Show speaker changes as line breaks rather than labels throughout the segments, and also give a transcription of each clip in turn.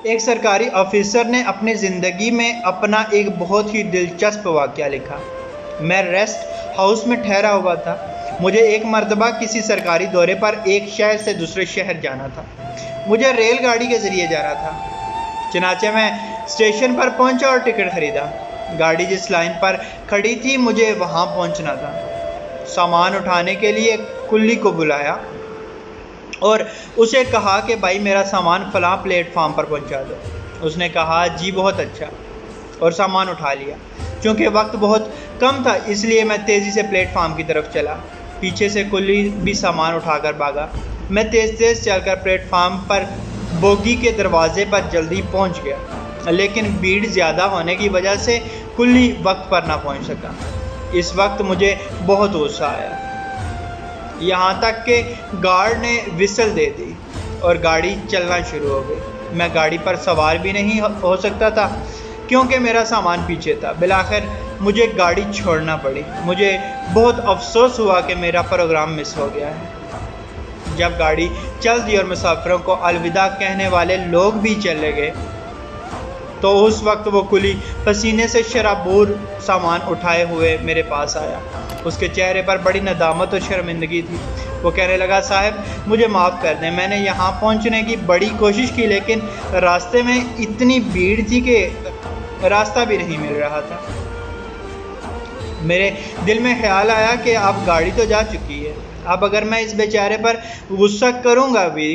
ایک سرکاری آفیسر نے اپنی زندگی میں اپنا ایک بہت ہی دلچسپ واقعہ لکھا۔ میں ریسٹ ہاؤس میں ٹھہرا ہوا تھا۔ مجھے ایک مرتبہ کسی سرکاری دورے پر ایک شہر سے دوسرے شہر جانا تھا۔ مجھے ریل گاڑی کے ذریعے جانا تھا۔ چنانچہ میں اسٹیشن پر پہنچا اور ٹکٹ خریدا۔ گاڑی جس لائن پر کھڑی تھی مجھے وہاں پہنچنا تھا۔ سامان اٹھانے کے لیے کلی کو بلایا اور اسے کہا کہ بھائی میرا سامان فلاں پلیٹ فارم پر پہنچا دو۔ اس نے کہا جی بہت اچھا، اور سامان اٹھا لیا۔ چونکہ وقت بہت کم تھا اس لیے میں تیزی سے پلیٹ فارم کی طرف چلا۔ پیچھے سے کلی بھی سامان اٹھا کر بھاگا۔ میں تیز چل کر پلیٹ فارم پر بوگی کے دروازے پر جلدی پہنچ گیا، لیکن بھیڑ زیادہ ہونے کی وجہ سے کلی وقت پر نہ پہنچ سکا۔ اس وقت مجھے بہت غصہ آیا، یہاں تک کہ گارڈ نے وسل دے دی اور گاڑی چلنا شروع ہو گئی۔ میں گاڑی پر سوار بھی نہیں ہو سکتا تھا کیونکہ میرا سامان پیچھے تھا۔ بالآخر مجھے گاڑی چھوڑنا پڑی۔ مجھے بہت افسوس ہوا کہ میرا پروگرام مس ہو گیا ہے۔ جب گاڑی چل دی اور مسافروں کو الوداع کہنے والے لوگ بھی چلے گئے تو اس وقت وہ کلی پسینے سے شرابور سامان اٹھائے ہوئے میرے پاس آیا۔ اس کے چہرے پر بڑی ندامت اور شرمندگی تھی۔ وہ کہنے لگا صاحب مجھے معاف کر دیں، میں نے یہاں پہنچنے کی بڑی کوشش کی لیکن راستے میں اتنی بھیڑ تھی کہ راستہ بھی نہیں مل رہا تھا۔ میرے دل میں خیال آیا کہ اب گاڑی تو جا چکی ہے، اب اگر میں اس بیچارے پر غصہ کروں گا بھی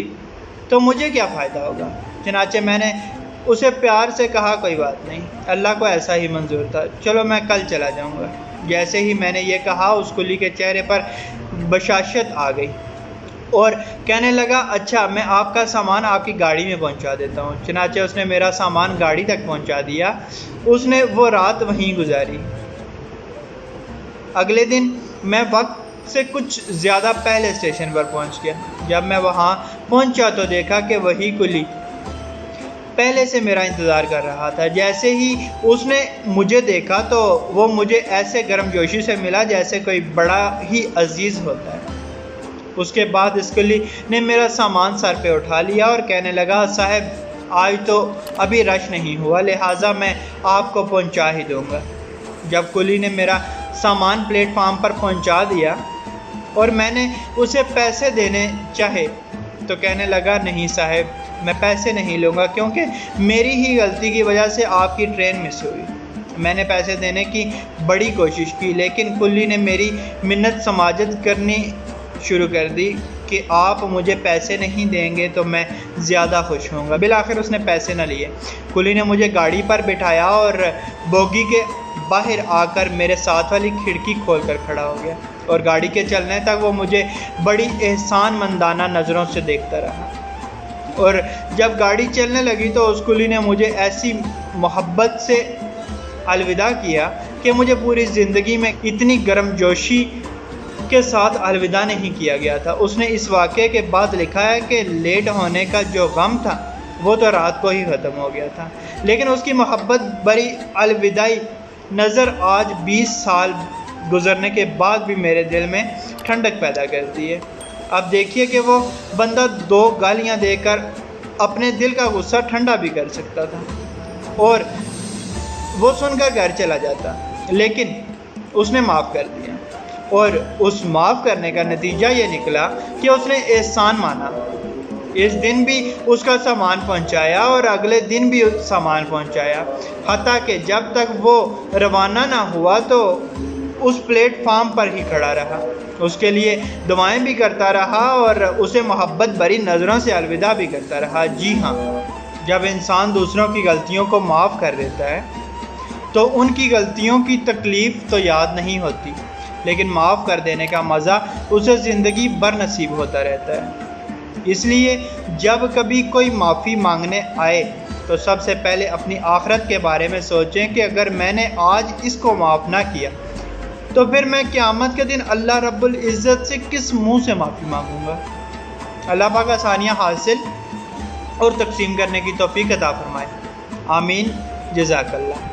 تو مجھے کیا فائدہ ہوگا۔ چنانچہ میں نے اسے پیار سے کہا کوئی بات نہیں، اللہ کو ایسا ہی منظور تھا، چلو میں کل چلا جاؤں گا۔ جیسے ہی میں نے یہ کہا اس کلی کے چہرے پر بشاشت آ گئی اور کہنے لگا اچھا میں آپ کا سامان آپ کی گاڑی میں پہنچا دیتا ہوں۔ چنانچہ اس نے میرا سامان گاڑی تک پہنچا دیا۔ اس نے وہ رات وہیں گزاری۔ اگلے دن میں وقت سے کچھ زیادہ پہلے اسٹیشن پر پہنچ گیا۔ جب میں وہاں پہنچا تو دیکھا کہ وہی کلی پہلے سے میرا انتظار کر رہا تھا۔ جیسے ہی اس نے مجھے دیکھا تو وہ مجھے ایسے گرم جوشی سے ملا جیسے کوئی بڑا ہی عزیز ہوتا ہے۔ اس کے بعد اس کلی نے میرا سامان سر پہ اٹھا لیا اور کہنے لگا صاحب آج تو ابھی رش نہیں ہوا لہٰذا میں آپ کو پہنچا ہی دوں گا۔ جب کلی نے میرا سامان پلیٹ فارم پر پہنچا دیا اور میں نے اسے پیسے دینے چاہے تو کہنے لگا نہیں صاحب میں پیسے نہیں لوں گا کیونکہ میری ہی غلطی کی وجہ سے آپ کی ٹرین مس ہوئی۔ میں نے پیسے دینے کی بڑی کوشش کی لیکن کلی نے میری منت سماجت کرنی شروع کر دی کہ آپ مجھے پیسے نہیں دیں گے تو میں زیادہ خوش ہوں گا۔ بالآخر اس نے پیسے نہ لیے۔ کلی نے مجھے گاڑی پر بٹھایا اور بوگی کے باہر آ کر میرے ساتھ والی کھڑکی کھول کر کھڑا ہو گیا اور گاڑی کے چلنے تک وہ مجھے بڑی احسان مندانہ نظروں سے دیکھتا رہا۔ اور جب گاڑی چلنے لگی تو اس کلی نے مجھے ایسی محبت سے الوداع کیا کہ مجھے پوری زندگی میں اتنی گرم جوشی کے ساتھ الوداع نہیں کیا گیا تھا۔ اس نے اس واقعے کے بعد لکھا ہے کہ لیٹ ہونے کا جو غم تھا وہ تو رات کو ہی ختم ہو گیا تھا لیکن اس کی محبت بڑی الوداعی نظر آج 20 سال گزرنے کے بعد بھی میرے دل میں ٹھنڈک پیدا کرتی ہے۔ اب دیکھیے کہ وہ بندہ 2 گالیاں دے کر اپنے دل کا غصہ ٹھنڈا بھی کر سکتا تھا اور وہ سن کر گھر چلا جاتا لیکن اس نے معاف کر دیا اور اس معاف کرنے کا نتیجہ یہ نکلا کہ اس نے احسان مانا۔ اس دن بھی اس کا سامان پہنچایا اور اگلے دن بھی سامان پہنچایا، حتیٰ کہ جب تک وہ روانہ نہ ہوا تو اس پلیٹ فارم پر ہی کھڑا رہا، اس کے لیے دعائیں بھی کرتا رہا اور اسے محبت بھری نظروں سے الوداع بھی کرتا رہا۔ جی ہاں، جب انسان دوسروں کی غلطیوں کو معاف کر دیتا ہے تو ان کی غلطیوں کی تکلیف تو یاد نہیں ہوتی لیکن معاف کر دینے کا مزہ اسے زندگی بھر نصیب ہوتا رہتا ہے۔ اس لیے جب کبھی کوئی معافی مانگنے آئے تو سب سے پہلے اپنی آخرت کے بارے میں سوچیں کہ اگر میں نے آج اس کو معاف نہ کیا تو پھر میں قیامت کے دن اللہ رب العزت سے کس منہ سے معافی مانگوں گا۔ اللہ پاک آسانیاں حاصل اور تقسیم کرنے کی توفیق عطا فرمائے، آمین، جزاک اللہ۔